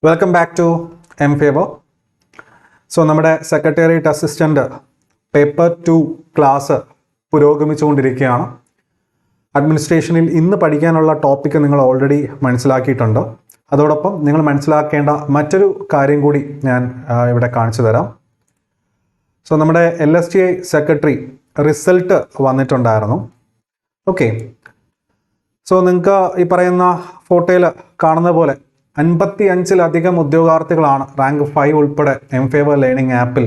Welcome back to എംഫേവർ. So നമ്മുടെ secretariat assistant paper 2 class പുരോഗമിച്ചുകൊണ്ടിരിക്കുകയാണ്. അഡ്മിനിസ്ട്രേഷനിൽ ഇന്ന് പഠിക്കാനുള്ള ടോപ്പിക്ക് നിങ്ങൾ ഓൾറെഡി മനസ്സിലാക്കിയിട്ടുണ്ട്. അതോടൊപ്പം നിങ്ങൾ മനസ്സിലാക്കേണ്ട മറ്റൊരു കാര്യം കൂടി ഞാൻ ഇവിടെ കാണിച്ചു തരാം. സോ നമ്മുടെ LSTI സെക്രട്ടറി റിസൾട്ട് വന്നിട്ടുണ്ടായിരുന്നു. ഓക്കെ, സോ നിങ്ങൾക്ക് ഈ പറയുന്ന ഫോട്ടോയിൽ കാണുന്ന പോലെ 55-ലധികം ഉദ്യോഗാർത്ഥികളാണ് റാങ്ക് 5 ഉൾപ്പെടെ എംഫേവർ ലേണിംഗ് ആപ്പിൽ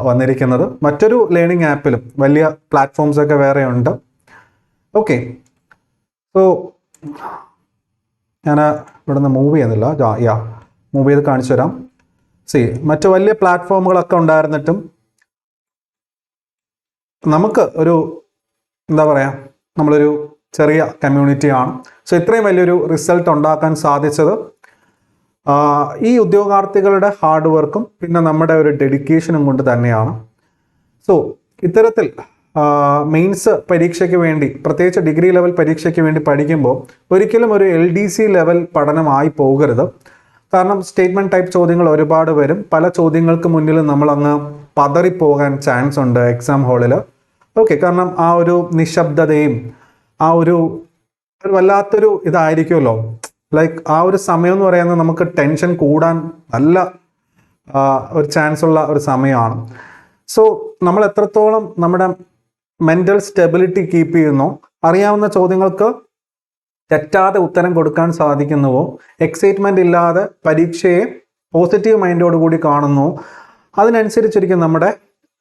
വന്നിരിക്കുന്നത്. മറ്റൊരു ലേണിംഗ് ആപ്പിലും വലിയ പ്ലാറ്റ്ഫോംസ് ഒക്കെ വേറെ ഉണ്ട്. ഓക്കെ, സോ ഞാൻ ഇവിടെ നിന്ന് മൂവ് ചെയ്യുന്നില്ല, മൂവ് ചെയ്ത് കാണിച്ചു തരാം. മറ്റു വലിയ പ്ലാറ്റ്ഫോമുകളൊക്കെ ഉണ്ടായിരുന്നിട്ടും നമുക്ക് ഒരു എന്താ പറയുക, നമ്മളൊരു ചെറിയ കമ്മ്യൂണിറ്റിയാണ്. സോ ഇത്രയും വലിയൊരു റിസൾട്ട് ഉണ്ടാക്കാൻ സാധിച്ചത് ഈ ഉദ്യോഗാർത്ഥികളുടെ ഹാർഡ് വർക്കും പിന്നെ നമ്മുടെ ഒരു ഡെഡിക്കേഷനും കൊണ്ട് തന്നെയാണ്. സോ ഇത്തരത്തിൽ മെയിൻസ് പരീക്ഷയ്ക്ക് വേണ്ടി, പ്രത്യേകിച്ച് ഡിഗ്രി ലെവൽ പരീക്ഷയ്ക്ക് വേണ്ടി പഠിക്കുമ്പോൾ ഒരിക്കലും ഒരു LDC ലെവൽ പഠനമായി പോകരുത്. കാരണം സ്റ്റേറ്റ്മെൻറ്റ് ടൈപ്പ് ചോദ്യങ്ങൾ ഒരുപാട് വരും. പല ചോദ്യങ്ങൾക്ക് മുന്നിൽ നമ്മളങ്ങ് പതറിപ്പോകാൻ ചാൻസ് ഉണ്ട് എക്സാം ഹാളിൽ. ഓക്കെ, കാരണം ആ ഒരു നിശബ്ദതയും ആ ഒരു വല്ലാത്തൊരു ഇതായിരിക്കുമല്ലോ. ലൈക്ക് ആ ഒരു സമയം എന്ന് പറയുന്നത് നമുക്ക് ടെൻഷൻ കൂടാൻ നല്ല ഒരു ചാൻസ് ഉള്ള ഒരു സമയമാണ്. സോ നമ്മൾ എത്രത്തോളം നമ്മുടെ മെൻ്റൽ സ്റ്റെബിലിറ്റി കീപ്പ് ചെയ്യുന്നോ, അറിയാവുന്ന ചോദ്യങ്ങൾക്ക് തെറ്റാതെ ഉത്തരം കൊടുക്കാൻ സാധിക്കുന്നുവോ, എക്സൈറ്റ്മെൻ്റ് ഇല്ലാതെ പരീക്ഷയെ പോസിറ്റീവ് മൈൻഡോട് കൂടി കാണുന്നു, അതിനനുസരിച്ചിരിക്കും നമ്മുടെ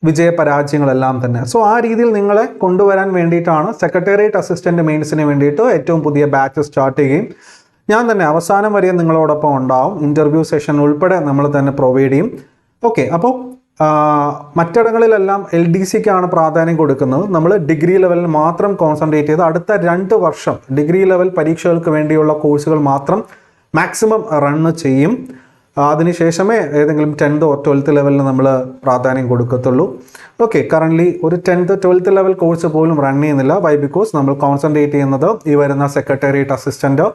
വിജയപരാജയങ്ങളെല്ലാം തന്നെ. സോ ആ രീതിയിൽ നിങ്ങളെ കൊണ്ടുവരാൻ വേണ്ടിയിട്ടാണ് സെക്രട്ടേറിയറ്റ് അസിസ്റ്റൻ്റ് മെയിൻസിന് വേണ്ടിയിട്ട് ഏറ്റവും പുതിയ ബാച്ച് സ്റ്റാർട്ട് ചെയ്യുകയും ഞാൻ തന്നെ അവസാനം വരെ നിങ്ങളോടൊപ്പം ഉണ്ടാവും. ഇൻ്റർവ്യൂ സെഷൻ ഉൾപ്പെടെ നമ്മൾ തന്നെ പ്രൊവൈഡ് ചെയ്യും. ഓക്കെ, അപ്പോൾ മറ്റിടങ്ങളിലെല്ലാം LDCക്കാണ് പ്രാധാന്യം കൊടുക്കുന്നത്. നമ്മൾ ഡിഗ്രി ലെവലിൽ മാത്രം കോൺസെൻട്രേറ്റ് ചെയ്ത് അടുത്ത 2 വർഷം ഡിഗ്രി ലെവൽ പരീക്ഷകൾക്ക് വേണ്ടിയുള്ള കോഴ്സുകൾ മാത്രം മാക്സിമം റണ്ണ് ചെയ്യും. അതിനുശേഷമേ ഏതെങ്കിലും 10th or 12th ലെവലിൽ നമ്മൾ പ്രാധാന്യം കൊടുക്കത്തുള്ളൂ. ഓക്കെ, കറൻ്റ്ലി ഒരു 10th 12th ലെവൽ കോഴ്സ് പോലും റൺ ചെയ്യുന്നില്ല. വൈ? ബിക്കോസ് നമ്മൾ കോൺസെൻട്രേറ്റ് ചെയ്യുന്നത് ഈ വരുന്ന സെക്രട്ടേറിയറ്റ് അസിസ്റ്റൻ്റ്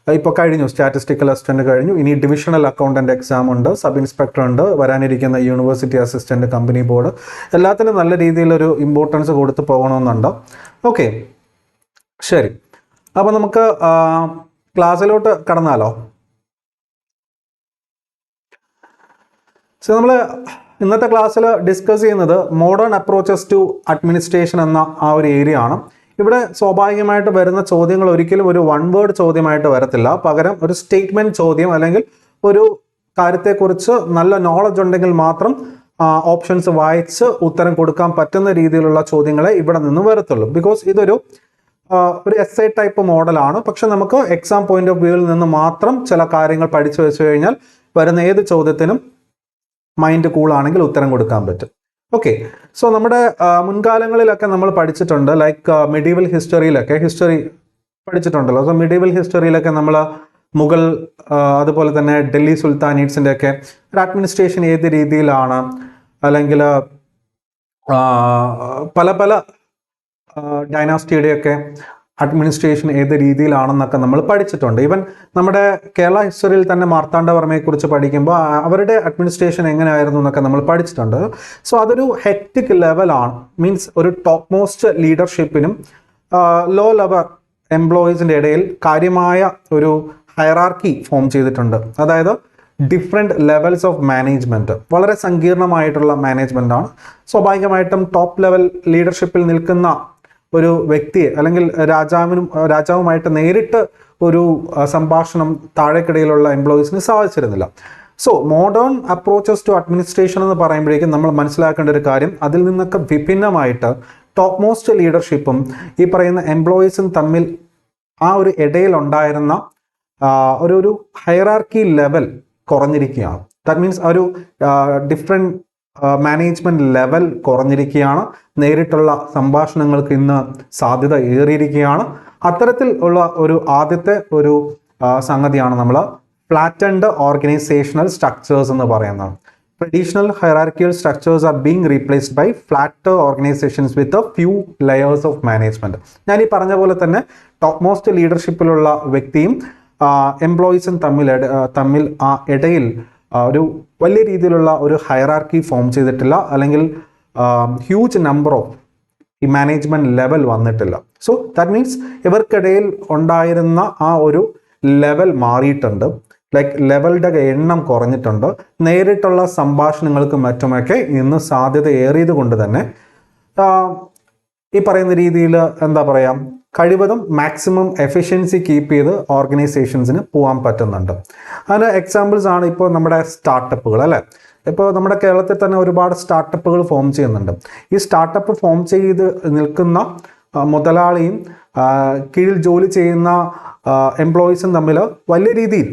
ഇപ്പോൾ കഴിഞ്ഞു, സ്റ്റാറ്റിസ്റ്റിക്കൽ അസിസ്റ്റൻ്റ് കഴിഞ്ഞു, ഇനി ഡിവിഷണൽ അക്കൗണ്ടൻ്റ് എക്സാം ഉണ്ട്, സബ് ഇൻസ്പെക്ടർ ഉണ്ട്, വരാനിരിക്കുന്ന യൂണിവേഴ്സിറ്റി അസിസ്റ്റൻ്റ്, കമ്പനി ബോർഡ്, എല്ലാത്തിനും നല്ല രീതിയിലൊരു ഇമ്പോർട്ടൻസ് കൊടുത്ത് പോകണമെന്നുണ്ട്. ഓക്കെ, ശരി, അപ്പോൾ നമുക്ക് ക്ലാസ്സിലോട്ട് കടന്നാലോ? സോ നമ്മൾ ഇന്നത്തെ ക്ലാസ്സിൽ ഡിസ്കസ് ചെയ്യുന്നത് മോഡേൺ അപ്രോച്ചസ് ടു അഡ്മിനിസ്ട്രേഷൻ എന്ന ആ ഒരു ഏരിയ ആണ്. ഇവിടെ സ്വാഭാവികമായിട്ട് വരുന്ന ചോദ്യങ്ങൾ ഒരിക്കലും ഒരു 1 വേർഡ് ചോദ്യമായിട്ട് വരത്തില്ല. പകരം ഒരു സ്റ്റേറ്റ്മെൻറ്റ് ചോദ്യം അല്ലെങ്കിൽ ഒരു കാര്യത്തെക്കുറിച്ച് നല്ല നോളജ് ഉണ്ടെങ്കിൽ മാത്രം ഓപ്ഷൻസ് വായിച്ച് ഉത്തരം കൊടുക്കാൻ പറ്റുന്ന രീതിയിലുള്ള ചോദ്യങ്ങളെ ഇവിടെ നിന്ന് വരത്തുള്ളൂ. ബിക്കോസ് ഇതൊരു essay ടൈപ്പ് മോഡലാണ്. പക്ഷെ നമുക്ക് എക്സാം പോയിന്റ് ഓഫ് വ്യൂവിൽ നിന്ന് മാത്രം ചില കാര്യങ്ങൾ പഠിച്ചു വെച്ച് കഴിഞ്ഞാൽ വരുന്ന ഏത് ചോദ്യത്തിനും മൈൻഡ് കൂളാണെങ്കിൽ ഉത്തരം കൊടുക്കാൻ പറ്റും. ഓക്കെ, സോ നമ്മുടെ മുൻകാലങ്ങളിലൊക്കെ നമ്മൾ പഠിച്ചിട്ടുണ്ട്, like medieval ഹിസ്റ്ററിയിലൊക്കെ history പഠിച്ചിട്ടുണ്ടല്ലോ. So medieval ഹിസ്റ്ററിയിലൊക്കെ നമ്മൾ മുഗൾ അതുപോലെ തന്നെ ഡൽഹി സുൽത്താനേറ്റ്സിൻ്റെ ഒക്കെ ഒരു അഡ്മിനിസ്ട്രേഷൻ ഏത് രീതിയിലാണ്, അല്ലെങ്കിൽ പല പല ഡൈനാസ്റ്റിയുടെയൊക്കെ അഡ്മിനിസ്ട്രേഷൻ ഏത് രീതിയിലാണെന്നൊക്കെ നമ്മൾ പഠിച്ചിട്ടുണ്ട്. ഈവൻ നമ്മുടെ കേരള ഹിസ്റ്ററിയിൽ തന്നെ മാർത്താണ്ഡവർമ്മയെക്കുറിച്ച് പഠിക്കുമ്പോൾ അവരുടെ അഡ്മിനിസ്ട്രേഷൻ എങ്ങനെയായിരുന്നു എന്നൊക്കെ നമ്മൾ പഠിച്ചിട്ടുണ്ട്. സോ അതൊരു ഹെക്റ്റിക് ലെവലാണ്. മീൻസ് ഒരു ടോപ്പ് മോസ്റ്റ് ലീഡർഷിപ്പിനും ലോ ലെവൽ എംപ്ലോയീസിൻ്റെ ഇടയിൽ കാര്യമായ ഒരു ഹയറാർക്കി ഫോം ചെയ്തിട്ടുണ്ട്. അതായത് ഡിഫറെൻറ്റ് ലെവൽസ് ഓഫ് മാനേജ്മെൻറ്റ്, വളരെ സങ്കീർണമായിട്ടുള്ള മാനേജ്മെൻറ്റാണ്. സ്വാഭാവികമായിട്ടും ടോപ്പ് ലെവൽ ലീഡർഷിപ്പിൽ നിൽക്കുന്ന ഒരു വ്യക്തിയെ അല്ലെങ്കിൽ രാജാവുമായിട്ട് നേരിട്ട് ഒരു സംഭാഷണം താഴേക്കിടയിലുള്ള എംപ്ലോയീസിന് സാധിച്ചിരുന്നില്ല. So modern approaches to administration എന്ന് പറയുമ്പോഴേക്കും നമ്മൾ മനസ്സിലാക്കേണ്ട ഒരു കാര്യം, അതിൽ നിന്നൊക്കെ വിഭിന്നമായിട്ട് ടോപ്പ് മോസ്റ്റ് ലീഡർഷിപ്പും ഈ പറയുന്ന എംപ്ലോയീസും തമ്മിൽ ആ ഒരു ഇടയിലുണ്ടായിരുന്ന ഒരു ഹയറാർക്കി ലെവൽ കുറഞ്ഞിരിക്കുകയാണ്. ദാറ്റ് മീൻസ് ഒരു ഡിഫറെൻറ്റ് മാനേജ്മെൻറ്റ് ലെവൽ കുറഞ്ഞിരിക്കുകയാണ്. നേരിട്ടുള്ള സംഭാഷണങ്ങൾക്ക് ഇന്ന് സാധ്യത ഏറിയിരിക്കുകയാണ്. അത്തരത്തിൽ ഉള്ള ഒരു ആദ്യത്തെ ഒരു സംഗതിയാണ് നമ്മൾ ഫ്ലാറ്റൻഡ് ഓർഗനൈസേഷണൽ സ്ട്രക്ചേഴ്സ് എന്ന് പറയുന്നത്. Traditional hierarchical structures are being replaced by flatter organisations with a few layers of management. ഞാൻ ഈ പറഞ്ഞ പോലെ തന്നെ ടോപ്പ് മോസ്റ്റ് ലീഡർഷിപ്പിലുള്ള വ്യക്തിയും എംപ്ലോയീസും തമ്മിൽ ആ ഇടയിൽ ഒരു വലിയ രീതിയിലുള്ള ഒരു ഹയറാർക്കി ഫോം ചെയ്തിട്ടില്ല, അല്ലെങ്കിൽ ഹ്യൂജ് നമ്പർ ഓഫ് ഈ മാനേജ്മെൻറ്റ് ലെവൽ വന്നിട്ടില്ല. സോ ദാറ്റ് മീൻസ് ഇവർക്കിടയിൽ ഉണ്ടായിരുന്ന ആ ഒരു ലെവൽ മാറിയിട്ടുണ്ട്. ലൈക്ക് ലെവലുടെ എണ്ണം കുറഞ്ഞിട്ടുണ്ട്. നേരിട്ടുള്ള സംഭാഷണങ്ങൾക്കും മറ്റുമൊക്കെ ഇന്ന് സാധ്യത ഏറിയത് കൊണ്ട് തന്നെ ഈ പറയുന്ന രീതിയിൽ എന്താ പറയുക, കഴിവതും മാക്സിമം എഫിഷ്യൻസി കീപ്പ് ചെയ്ത് ഓർഗനൈസേഷൻസിന് പോകാൻ പറ്റുന്നുണ്ട്. അതിന് എക്സാമ്പിൾസ് ആണ് ഇപ്പോൾ നമ്മുടെ സ്റ്റാർട്ടപ്പുകൾ അല്ലേ. ഇപ്പോൾ നമ്മുടെ കേരളത്തിൽ തന്നെ ഒരുപാട് സ്റ്റാർട്ടപ്പുകൾ ഫോം ചെയ്യുന്നുണ്ട്. ഈ സ്റ്റാർട്ടപ്പ് ഫോം ചെയ്ത് നിൽക്കുന്ന മുതലാളിയും കീഴിൽ ജോലി ചെയ്യുന്ന എംപ്ലോയീസും തമ്മിൽ വലിയ രീതിയിൽ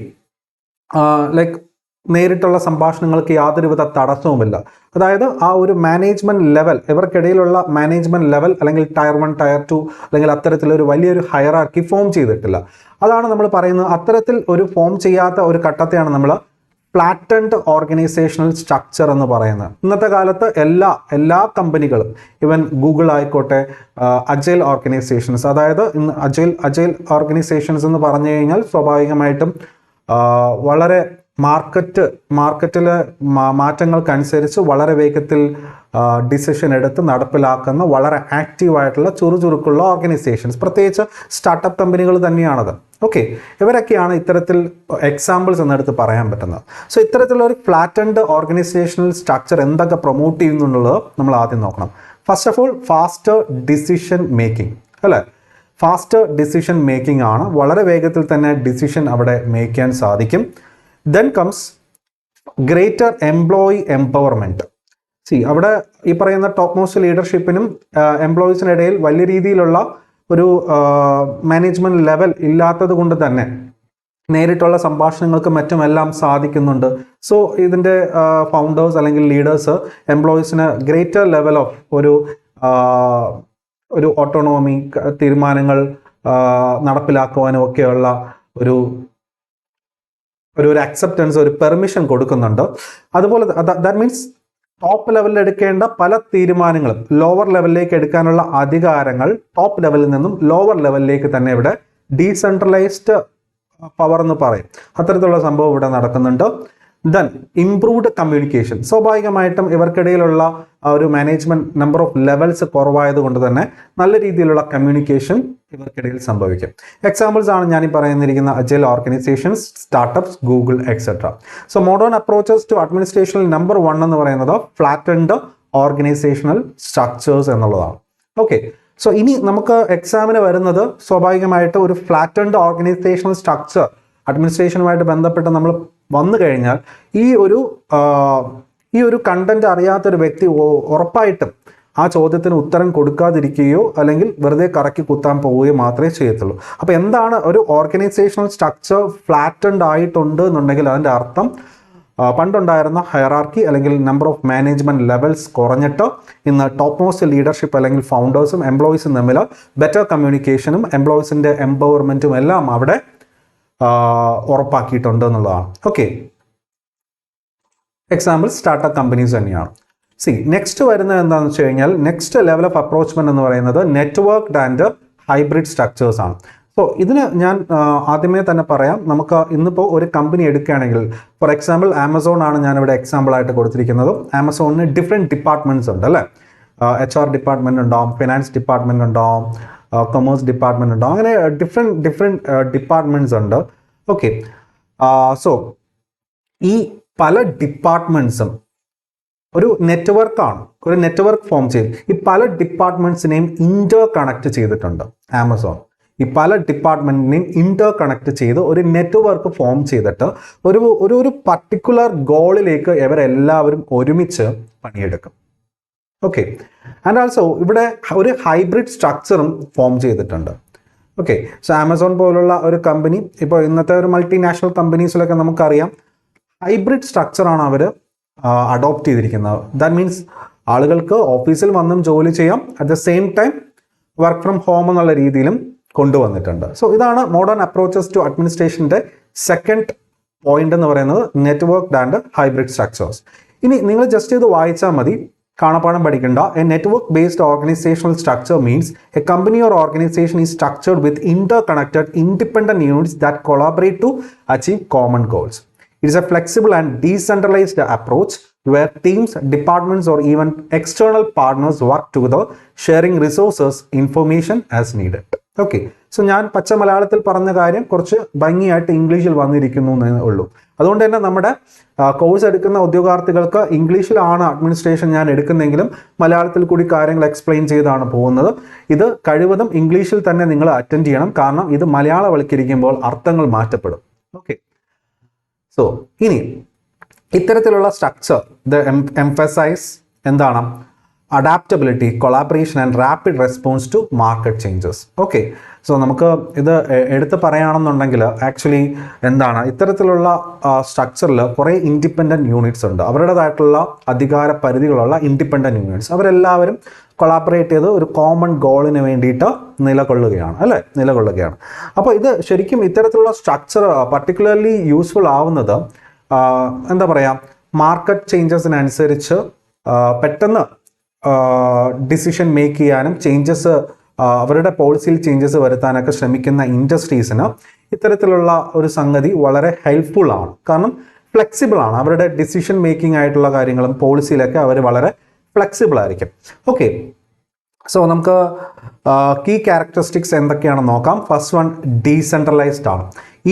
ലൈക്ക് നേരിട്ടുള്ള സംഭാഷണങ്ങൾക്ക് യാതൊരുവിധ തടസ്സവുമില്ല. അതായത് ആ ഒരു മാനേജ്മെൻറ്റ് ലെവൽ, ഇവർക്കിടയിലുള്ള മാനേജ്മെൻറ്റ് ലെവൽ അല്ലെങ്കിൽ ടയർ 1 ടയർ 2 അല്ലെങ്കിൽ അത്തരത്തിലൊരു വലിയൊരു ഹയറാർക്കി ഫോം ചെയ്തിട്ടില്ല. അതാണ് നമ്മൾ പറയുന്നത്. അത്തരത്തിൽ ഒരു ഫോം ചെയ്യാത്ത ഒരു ഘട്ടത്തെയാണ് നമ്മൾ ഫ്ലാറ്റൻഡ് ഓർഗനൈസേഷണൽ സ്ട്രക്ചർ എന്ന് പറയുന്നത്. ഇന്നത്തെ കാലത്ത് എല്ലാ കമ്പനികളും, ഈവൻ ഗൂഗിൾ ആയിക്കോട്ടെ, അജൈൽ ഓർഗനൈസേഷൻസ്, അതായത് ഇന്ന് അജൈൽ ഓർഗനൈസേഷൻസ് എന്ന് പറഞ്ഞു കഴിഞ്ഞാൽ സ്വാഭാവികമായിട്ടും വളരെ മാർക്കറ്റിലെ മാറ്റങ്ങൾക്കനുസരിച്ച് വളരെ വേഗത്തിൽ ഡിസിഷൻ എടുത്ത് നടപ്പിലാക്കുന്ന വളരെ ആക്റ്റീവായിട്ടുള്ള ചുറുചുറുക്കുള്ള ഓർഗനൈസേഷൻസ്, പ്രത്യേകിച്ച് സ്റ്റാർട്ടപ്പ് കമ്പനികൾ തന്നെയാണത്. ഓക്കെ, ഇവരൊക്കെയാണ് ഇത്തരത്തിൽ എക്സാമ്പിൾസ് എന്നെടുത്ത് പറയാൻ പറ്റുന്നത്. സോ ഇത്തരത്തിലുള്ള ഒരു ഫ്ലാറ്റൻഡ് ഓർഗനൈസേഷണൽ സ്ട്രക്ചർ എന്തൊക്കെ പ്രൊമോട്ട് ചെയ്യുന്നുള്ളത് നമ്മൾ ആദ്യം നോക്കണം. First of all, faster decision making അല്ലേ. ഫാസ്റ്റർ ഡിസിഷൻ മേക്കിംഗ് ആണ്. വളരെ വേഗത്തിൽ തന്നെ ഡിസിഷൻ അവിടെ മേക്ക് ചെയ്യാൻ സാധിക്കും. Then comes greater employee empowerment. അവിടെ ഈ പറയുന്ന ടോപ്പ് മോസ്റ്റ് ലീഡർഷിപ്പിനും എംപ്ലോയീസിനിടയിൽ വലിയ രീതിയിലുള്ള ഒരു മാനേജ്മെൻറ്റ് ലെവൽ ഇല്ലാത്തത് കൊണ്ട് തന്നെ നേരിട്ടുള്ള സംഭാഷണങ്ങൾക്ക് മറ്റുമെല്ലാം സാധിക്കുന്നുണ്ട്. സോ ഇതിൻ്റെ ഫൗണ്ടേഴ്സ് അല്ലെങ്കിൽ ലീഡേഴ്സ് എംപ്ലോയീസിന് ഗ്രേറ്റർ ലെവൽ ഓഫ് ഒരു ഓട്ടോണോമി, തീരുമാനങ്ങൾ നടപ്പിലാക്കുവാനും ഒക്കെയുള്ള ഒരു അക്സെപ്റ്റൻസ്, ഒരു പെർമിഷൻ കൊടുക്കുന്നുണ്ട്. അതുപോലെ ദാറ്റ് മീൻസ് ടോപ്പ് ലെവലിൽ എടുക്കേണ്ട പല തീരുമാനങ്ങളും ലോവർ ലെവലിലേക്ക് എടുക്കാനുള്ള അധികാരങ്ങൾ ടോപ്പ് ലെവലിൽ നിന്നും ലോവർ ലെവലിലേക്ക് തന്നെ ഇവിടെ ഡീസെൻട്രലൈസ്ഡ് പവർ എന്ന് പറയും. അത്തരത്തിലുള്ള സംഭവം ഇവിടെ നടക്കുന്നുണ്ട്. Then improved communication. സ്വാഭാവികമായിട്ടും ഇവർക്കിടയിലുള്ള ഒരു മാനേജ്മെൻറ്റ് നമ്പർ ഓഫ് ലെവൽസ് കുറവായത് കൊണ്ട് തന്നെ നല്ല രീതിയിലുള്ള കമ്മ്യൂണിക്കേഷൻ ഇവർക്കിടയിൽ സംഭവിക്കും. എക്സാമ്പിൾസ് ആണ് ഞാൻ ഈ പറയുന്നിരിക്കുന്ന agile organisations, startups, Google etcetera. So modern approaches to അഡ്മിനിസ്ട്രേഷനിൽ നമ്പർ 1 എന്ന് പറയുന്നത് ഫ്ലാറ്റൻഡ് ഓർഗനൈസേഷണൽ സ്ട്രക്ചേഴ്സ് എന്നുള്ളതാണ്. ഓക്കെ, സോ ഇനി നമുക്ക് എക്സാമിന് വരുന്നത് സ്വാഭാവികമായിട്ട് ഒരു ഫ്ലാറ്റൻഡ് ഓർഗനൈസേഷണൽ സ്ട്രക്ചർ അഡ്മിനിസ്ട്രേഷനുമായിട്ട് ബന്ധപ്പെട്ട് നമ്മൾ വന്നു കഴിഞ്ഞാൽ ഈ ഒരു കണ്ടന്റ് അറിയാത്തൊരു വ്യക്തി ഉറപ്പായിട്ടും ആ ചോദ്യത്തിന് ഉത്തരം കൊടുക്കാതിരിക്കുകയോ അല്ലെങ്കിൽ വെറുതെ കറക്കി കുത്താൻ പോവുകയോ മാത്രമേ ചെയ്യത്തുള്ളൂ. അപ്പോൾ എന്താണ് ഒരു ഓർഗനൈസേഷണൽ സ്ട്രക്ചർ ഫ്ലാറ്റൻഡ് ആയിട്ടുണ്ട് എന്നുണ്ടെങ്കിൽ അതിൻ്റെ അർത്ഥം പണ്ടുണ്ടായിരുന്ന ഹയറാർക്കി അല്ലെങ്കിൽ നമ്പർ ഓഫ് മാനേജ്മെൻറ്റ് ലെവൽസ് കുറഞ്ഞിട്ട് ഇന്ന് ടോപ്പ് മോസ്റ്റ് ലീഡർഷിപ്പ് അല്ലെങ്കിൽ ഫൗണ്ടേഴ്സും എംപ്ലോയീസും തമ്മിൽ ബെറ്റർ കമ്മ്യൂണിക്കേഷനും എംപ്ലോയീസിൻ്റെ എംപവർമെൻറ്റും എല്ലാം അവിടെ ഉറപ്പാക്കിയിട്ടുണ്ട് എന്നുള്ളതാണ്. ഓക്കെ, എക്സാമ്പിൾ സ്റ്റാർട്ടപ്പ് കമ്പനീസ് തന്നെയാണ്. നെക്സ്റ്റ് വരുന്നത് എന്താണെന്ന് വെച്ച് കഴിഞ്ഞാൽ നെക്സ്റ്റ് ലെവൽ ഓഫ് അപ്രോച്ച്മെന്റ് എന്ന് പറയുന്നത് നെറ്റ്വർക്ക്ഡ് ആൻഡ് ഹൈബ്രിഡ് സ്ട്രക്ചേഴ്സ് ആണ്. സോ ഇതിന് ഞാൻ ആദ്യമേ തന്നെ പറയാം, നമുക്ക് ഇന്നിപ്പോൾ ഒരു കമ്പനി എടുക്കുകയാണെങ്കിൽ, ഫോർ എക്സാമ്പിൾ ആമസോൺ ആണ് ഞാനിവിടെ എക്സാമ്പിൾ ആയിട്ട് കൊടുത്തിരിക്കുന്നത്. ആമസോണിന് ഡിഫറെൻറ്റ് ഡിപ്പാർട്ട്മെൻറ്റ്സ് ഉണ്ട് അല്ലേ. HR ഡിപ്പാർട്ട്മെൻറ്റ് ഉണ്ടാവും, ഫിനാൻസ് ഡിപ്പാർട്ട്മെൻറ്റ് ഉണ്ടാവും, കൊമേഴ്സ് ഡിപ്പാർട്ട്മെൻറ്റ് ഉണ്ടാവും, അങ്ങനെ ഡിഫറെൻറ്റ് ഡിപ്പാർട്ട്മെൻറ്റ്സ് ഉണ്ട്. ഓക്കെ, സോ ഈ പല ഡിപ്പാർട്ട്മെൻറ്റ്സും ഒരു നെറ്റ്വർക്കാണ്, ഒരു നെറ്റ്വർക്ക് ഫോം ചെയ്ത് ഈ പല ഡിപ്പാർട്ട്മെൻറ്റ്സിനെയും ഇൻ്റർ കണക്ട് ചെയ്തിട്ടുണ്ട് ആമസോൺ. ഈ പല ഡിപ്പാർട്ട്മെൻറ്റിനെയും ഇൻ്റർ കണക്ട് ചെയ്ത് ഒരു നെറ്റ്വർക്ക് ഫോം ചെയ്തിട്ട് ഒരു പർട്ടിക്കുലർ ഗോളിലേക്ക് ഇവരെല്ലാവരും ഒരുമിച്ച് പണിയെടുക്കും. ഓക്കെ, ആൻഡ് ആൾസോ ഇവിടെ ഒരു ഹൈബ്രിഡ് സ്ട്രക്ചറും ഫോം ചെയ്തിട്ടുണ്ട്. ഓക്കെ, സോ ആമസോൺ പോലുള്ള ഒരു കമ്പനി, ഇപ്പോൾ ഇന്നത്തെ ഒരു മൾട്ടിനാഷണൽ കമ്പനീസിലൊക്കെ നമുക്കറിയാം ഹൈബ്രിഡ് സ്ട്രക്ചറാണ് അവർ അഡോപ്റ്റ് ചെയ്തിരിക്കുന്നത്. ദാറ്റ് മീൻസ് ആളുകൾക്ക് ഓഫീസിൽ വന്നും ജോലി ചെയ്യാം, at the same time work from home എന്നുള്ള രീതിയിലും കൊണ്ടുവന്നിട്ടുണ്ട്. സോ ഇതാണ് മോഡേൺ അപ്രോച്ചസ് ടു അഡ്മിനിസ്ട്രേഷൻ്റെ സെക്കൻഡ് പോയിന്റ് എന്ന് പറയുന്നത്, നെറ്റ്വർക്ക്ഡ് ആൻഡ് ഹൈബ്രിഡ് സ്ട്രക്ചേഴ്സ്. ഇനി നിങ്ങൾ ജസ്റ്റ് ഇത് വായിച്ചാൽ മതി. കാണാപ്പാഠം പഠിക്കേണ്ട. A network based organisational structure means a company or organisation is structured with interconnected independent units that collaborate to achieve common goals. It is a flexible and decentralized approach where teams, departments, or even external partners work together, sharing resources, information as needed. Okay. So ഞാൻ പച്ച മലയാളത്തിൽ പറഞ്ഞ കാര്യം കുറച്ച് ഭംഗിയായിട്ട് ഇംഗ്ലീഷിൽ വന്നിരിക്കുന്നു എന്നേ ഉള്ളൂ. അതുകൊണ്ട് തന്നെ നമ്മുടെ കോഴ്സ് എടുക്കുന്ന ഉദ്യോഗാർത്ഥികൾക്ക് ഇംഗ്ലീഷിലാണ് അഡ്മിനിസ്ട്രേഷൻ ഞാൻ എടുക്കുന്നെങ്കിലും മലയാളത്തിൽ കൂടി കാര്യങ്ങൾ എക്സ്പ്ലെയിൻ ചെയ്താണ് പോകുന്നത്. ഇത് കഴിവതും ഇംഗ്ലീഷിൽ തന്നെ നിങ്ങൾ അറ്റൻഡ് ചെയ്യണം. കാരണം ഇത് മലയാളവൽക്കരിക്കുമ്പോൾ അർത്ഥങ്ങൾ മാറ്റപ്പെടും. ഓക്കെ. സോ ഇനി ഇത്തരത്തിലുള്ള സ്ട്രക്ചർ ഇത് എംഫസൈസ് എന്താണ്? Adaptability, collaboration and rapid response to market changes. Okay. So നമുക്ക് ഇത് എടുത്ത് പറയുകയാണെന്നുണ്ടെങ്കിൽ ആക്ച്വലി എന്താണ് ഇത്തരത്തിലുള്ള സ്ട്രക്ചറിൽ കുറേ ഇൻഡിപെൻഡൻറ്റ് യൂണിറ്റ്സ് ഉണ്ട്. അവരുടേതായിട്ടുള്ള അധികാര പരിധികളുള്ള ഇൻഡിപെൻഡൻറ്റ് യൂണിറ്റ്സ് അവരെല്ലാവരും കൊളാബറേറ്റ് ചെയ്ത് ഒരു കോമൺ ഗോളിന് വേണ്ടിയിട്ട് നിലകൊള്ളുകയാണ്. അപ്പോൾ ഇത് ശരിക്കും ഇത്തരത്തിലുള്ള സ്ട്രക്ചർ പർട്ടിക്കുലർലി യൂസ്ഫുൾ ആവുന്നത് എന്താ പറയുക, മാർക്കറ്റ് ചേഞ്ചസിനനുസരിച്ച് പെട്ടെന്ന് ഡിസിഷൻ മേക്ക് ചെയ്യാനും ചേഞ്ചസ് അവരുടെ പോളിസിയിൽ ചേഞ്ചസ് വരുത്താനൊക്കെ ശ്രമിക്കുന്ന ഇൻഡസ്ട്രീസിന് ഇത്തരത്തിലുള്ള ഒരു സംഗതി വളരെ ഹെൽപ്ഫുൾ ആണ്. കാരണം ഫ്ലെക്സിബിൾ ആണ്. അവരുടെ ഡിസിഷൻ മേക്കിംഗ് ആയിട്ടുള്ള കാര്യങ്ങളും പോളിസിയിലൊക്കെ അവർ വളരെ ഫ്ലെക്സിബിൾ ആയിരിക്കും. ഓക്കെ. സോ നമുക്ക് കീ ക്യാരക്ടറിസ്റ്റിക്സ് എന്തൊക്കെയാണെന്ന് നോക്കാം. ഫസ്റ്റ് വൺ, ഡീസെൻട്രലൈസ്ഡ് ആണ്.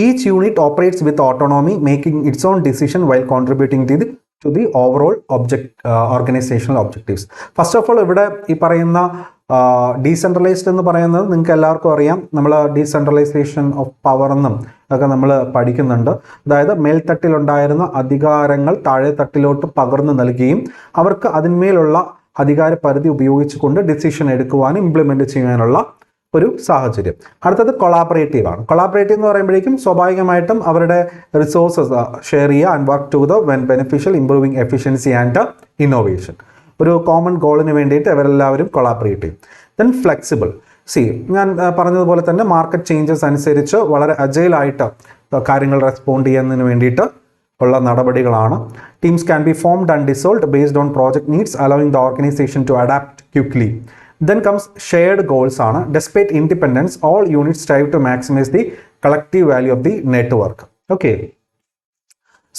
Each unit operates with autonomy, making its own decision while contributing to the overall organisational objectives. First of all ഇവിടെ ഈ പറയുന്ന ഡീസെൻട്രലൈസ്ഡ് എന്ന് പറയുന്നത് നിങ്ങൾക്ക് എല്ലാവർക്കും അറിയാം. നമ്മൾ ഡീസെൻട്രലൈസേഷൻ ഓഫ് പവർ എന്നും ഒക്കെ നമ്മൾ പഠിക്കുന്നുണ്ട്. അതായത് മേൽത്തട്ടിലുണ്ടായിരുന്ന അധികാരങ്ങൾ താഴെ തട്ടിലോട്ട് പകർന്നു നൽകുകയും അവർക്ക് അതിന്മേലുള്ള അധികാര പരിധി ഉപയോഗിച്ചുകൊണ്ട് ഡിസിഷൻ എടുക്കുവാനും ഇംപ്ലിമെൻറ്റ് ചെയ്യാനുള്ള ഒരു സാഹചര്യം. അടുത്തത് കൊളാബറേറ്റീവ് ആണ്. കൊളാബറേറ്റീവ് എന്ന് പറയുമ്പോഴേക്കും സ്വാഭാവികമായിട്ടും അവരുടെ റിസോഴ്സസ് ഷെയർ ചെയ്യുക and work together when beneficial, improving efficiency and innovation. ഒരു കോമൺ ഗോളിന് വേണ്ടിയിട്ട് ഇവരെല്ലാവരും കൊളാബറേറ്റ് ചെയ്യും. Then flexible. ഞാൻ പറഞ്ഞതുപോലെ തന്നെ മാർക്കറ്റ് ചേഞ്ചസ് അനുസരിച്ച് വളരെ അജൈലായിട്ട് കാര്യങ്ങൾ റെസ്പോണ്ട് ചെയ്യുന്നതിന് വേണ്ടിയിട്ട് ഉള്ള നടപടികളാണ്. Teams can be formed and dissolved based on project needs, allowing the organisation to adapt quickly. Then comes shared goals ആണ്. Despite independence, all units strive to maximize the collective value of the network. Okay.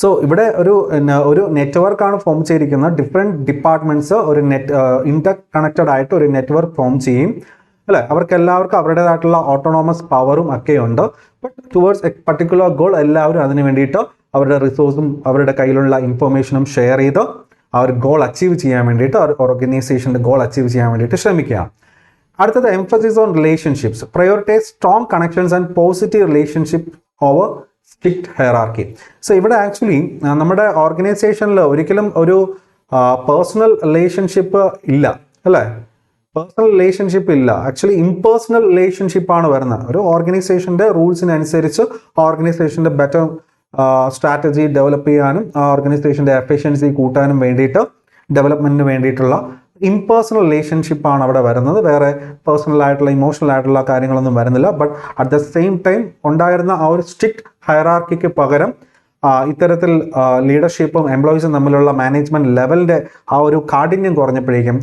So ഇവിടെ ഒരു നെറ്റ്വർക്കാണ് form ചെയ്തിരിക്കുന്നത്. Different departments ഒരു ഇൻ്റർ connected ആയിട്ട് ഒരു network form ചെയ്യും അല്ലേ. അവർക്ക് എല്ലാവർക്കും അവരുടേതായിട്ടുള്ള ഓട്ടോണോമസ് പവറും ഒക്കെ ഉണ്ട്. But towards A particular goal എല്ലാവരും അതിന് വേണ്ടിയിട്ട് അവരുടെ റിസോഴ്സും അവരുടെ കയ്യിലുള്ള ഇൻഫർമേഷനും ഷെയർ ചെയ്ത് ആ ഒരു ഗോൾ അച്ചീവ് ചെയ്യാൻ വേണ്ടിയിട്ട് ഓർഗനൈസേഷൻ്റെ ഗോൾ അച്ചീവ് ചെയ്യാൻ വേണ്ടിയിട്ട് ശ്രമിക്കുകയാണ്. അടുത്തത് emphasis on relationships, prioritise strong connections and positive relationship over strict hierarchy. So ഇവിടെ ആക്ച്വലി നമ്മുടെ ഓർഗനൈസേഷനിൽ ഒരിക്കലും ഒരു പേഴ്സണൽ റിലേഷൻഷിപ്പ് ഇല്ല അല്ലേ. പേഴ്സണൽ റിലേഷൻഷിപ്പ് ഇല്ല. ആക്ച്വലി ഇംപേഴ്സണൽ റിലേഷൻഷിപ്പാണ് വരുന്നത്. ഒരു ഓർഗനൈസേഷൻ്റെ റൂൾസിനനുസരിച്ച് ഓർഗനൈസേഷൻ്റെ ബെറ്റർ സ്ട്രാറ്റജി ഡെവലപ്പ് ചെയ്യാനും ഓർഗനൈസേഷൻ്റെ എഫിഷ്യൻസി കൂട്ടാനും വേണ്ടിയിട്ട് ഡെവലപ്മെൻറ്റിന് വേണ്ടിയിട്ടുള്ള ഇംപേഴ്സണൽ റിലേഷൻഷിപ്പാണ് അവിടെ വരുന്നത്. വേറെ പേഴ്സണൽ ആയിട്ടുള്ള ഇമോഷണൽ ആയിട്ടുള്ള കാര്യങ്ങളൊന്നും വരുന്നില്ല. But at the same time ഉണ്ടായിരുന്ന ആ ഒരു സ്ട്രിക്റ്റ് ഹയറാർക്കിക്ക് പകരം ഇത്തരത്തിൽ ലീഡർഷിപ്പും എംപ്ലോയീസും തമ്മിലുള്ള മാനേജ്മെൻറ്റ് ലെവലിൻ്റെ ആ ഒരു കാഠിന്യം കുറഞ്ഞപ്പോഴേക്കും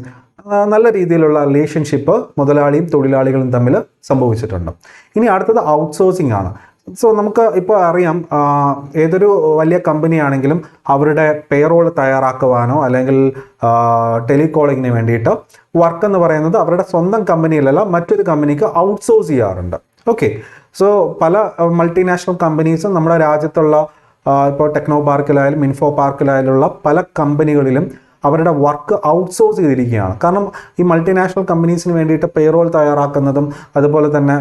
നല്ല രീതിയിലുള്ള റിലേഷൻഷിപ്പ് മുതലാളിയും തൊഴിലാളികളും തമ്മിൽ സംഭവിച്ചിട്ടുണ്ട്. ഇനി അടുത്തത് ഔട്ട്സോഴ്സിംഗ് ആണ്. സോ നമുക്ക് ഇപ്പോൾ അറിയാം, ഏതൊരു വലിയ കമ്പനി ആണെങ്കിലും അവരുടെ പേറോൾ തയ്യാറാക്കുവാനോ അല്ലെങ്കിൽ ടെലികോളിങ്ങിന് വേണ്ടിയിട്ട് വർക്ക് എന്ന് പറയുന്നത് അവരുടെ സ്വന്തം കമ്പനിയിലല്ല മറ്റൊരു കമ്പനിക്ക് ഔട്ട്സോഴ്സ് ചെയ്യാറുണ്ട്. ഓക്കെ. സോ പല മൾട്ടിനാഷണൽ കമ്പനീസും നമ്മുടെ രാജ്യത്തുള്ള ഇപ്പോൾ ടെക്നോ പാർക്കിലായാലും ഇൻഫോ പാർക്കിലായാലുള്ള പല കമ്പനികളിലും അവരുടെ വർക്ക് ഔട്ട്സോഴ്സ് ചെയ്തിരിക്കുകയാണ്. കാരണം ഈ മൾട്ടിനാഷണൽ കമ്പനീസിന് വേണ്ടിയിട്ട് പേറോൾ തയ്യാറാക്കുന്നതും അതുപോലെ തന്നെ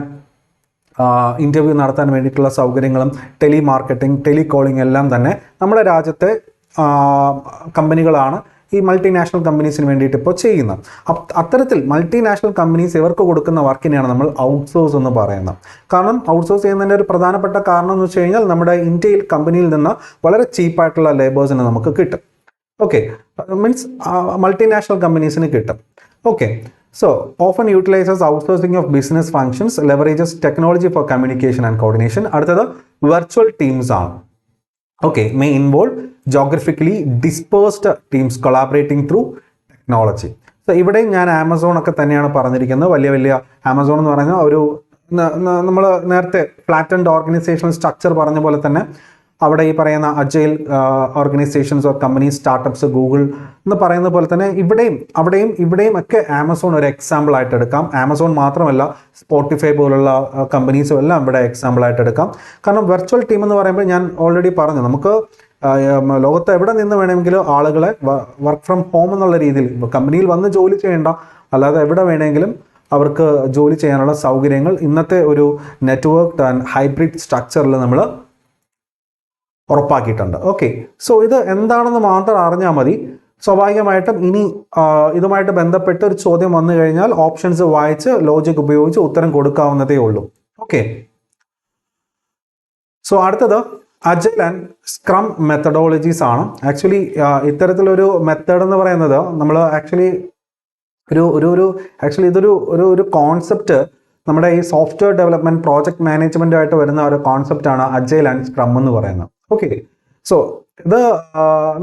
ഇൻ്റർവ്യൂ നടത്താൻ വേണ്ടിയിട്ടുള്ള സൗകര്യങ്ങളും ടെലിമാർക്കറ്റിംഗ്, ടെലികോളിംഗ് എല്ലാം തന്നെ നമ്മുടെ രാജ്യത്തെ കമ്പനികളാണ് ഈ മൾട്ടിനാഷണൽ കമ്പനീസിന് വേണ്ടിയിട്ട് ഇപ്പോൾ ചെയ്യുന്നത്. അത്തരത്തിൽ മൾട്ടിനാഷണൽ കമ്പനീസ് ഇവർക്ക് കൊടുക്കുന്ന വർക്കിനെയാണ് നമ്മൾ ഔട്ട്സോഴ്സ് എന്ന് പറയുന്നത്. കാരണം ഔട്ട്സോഴ്സ് ചെയ്യുന്നതിൻ്റെ ഒരു പ്രധാനപ്പെട്ട കാരണം എന്ന് വെച്ച് കഴിഞ്ഞാൽ നമ്മുടെ ഇന്ത്യയിൽ കമ്പനിയിൽ നിന്ന് വളരെ ചീപ്പായിട്ടുള്ള ലേബേഴ്സിന് നമുക്ക് കിട്ടും. ഓക്കെ. മീൻസ് മൾട്ടിനാഷണൽ കമ്പനീസിന് കിട്ടും. Okay. So, often utilizes outsourcing of business functions, leverages technology for communication and coordination. അടുത്തത് virtual teams ആണ്. Okay, may involve geographically dispersed teams collaborating through technology. So ഇവിടെയും ഞാൻ ആമസോൺ ഒക്കെ തന്നെയാണ് പറഞ്ഞിരിക്കുന്നത്. വലിയ വലിയ ആമസോൺ എന്ന് പറയുന്ന ഒരു നമ്മൾ നേരത്തെ ഫ്ലാറ്റൻഡ് ഓർഗനൈസേഷണൽ സ്ട്രക്ചർ പറഞ്ഞ പോലെ തന്നെ അവിടെ ഈ പറയുന്ന agile organisations or companies, startups, Google എന്ന് പറയുന്ന പോലെ തന്നെ ഇവിടെയും ഒക്കെ ആമസോൺ ഒരു എക്സാമ്പിൾ ആയിട്ട് എടുക്കാം. ആമസോൺ മാത്രമല്ല, സ്പോട്ടിഫൈ പോലുള്ള കമ്പനീസും എല്ലാം ഇവിടെ എക്സാമ്പിൾ ആയിട്ട് എടുക്കാം. കാരണം വെർച്വൽ ടീം എന്ന് പറയുമ്പോൾ ഞാൻ ഓൾറെഡി പറഞ്ഞു, നമുക്ക് ലോകത്ത് എവിടെ നിന്ന് വേണമെങ്കിലും ആളുകളെ വർക്ക് ഫ്രം ഹോം എന്നുള്ള രീതിയിൽ കമ്പനിയിൽ വന്ന് ജോലി ചെയ്യേണ്ട, അല്ലാതെ എവിടെ വേണമെങ്കിലും അവർക്ക് ജോലി ചെയ്യാനുള്ള സൗകര്യങ്ങൾ ഇന്നത്തെ ഒരു നെറ്റ്വർക്ക് ആൻഡ് ഹൈബ്രിഡ് സ്ട്രക്ചറിൽ നമ്മൾ ഉറപ്പാക്കിയിട്ടുണ്ട്. ഓക്കെ, സോ ഇത് എന്താണെന്ന് മാത്രം അറിഞ്ഞാൽ മതി. സ്വാഭാവികമായിട്ടും ഇനി ഇതുമായിട്ട് ബന്ധപ്പെട്ട് ഒരു ചോദ്യം വന്നു കഴിഞ്ഞാൽ ഓപ്ഷൻസ് വായിച്ച് ലോജിക് ഉപയോഗിച്ച് ഉത്തരം കൊടുക്കാവുന്നതേ ഉള്ളൂ. ഓക്കെ, സോ അടുത്തത് അജൈൽ ആൻഡ് സ്ക്രം മെത്തഡോളജീസ് ആണ്. ആക്ച്വലി ഇത്തരത്തിലൊരു മെത്തേഡ് എന്ന് പറയുന്നത് നമ്മൾ ആക്ച്വലി ഇതൊരു കോൺസെപ്റ്റ് നമ്മുടെ ഈ സോഫ്റ്റ്വെയർ ഡെവലപ്മെന്റ് പ്രോജക്ട് മാനേജ്മെന്റുമായിട്ട് വരുന്ന ഒരു കോൺസെപ്റ്റാണ് അജൈൽ ആൻഡ് സ്ക്രം എന്ന് പറയുന്നത്. ഓക്കെ, സോ ഇത്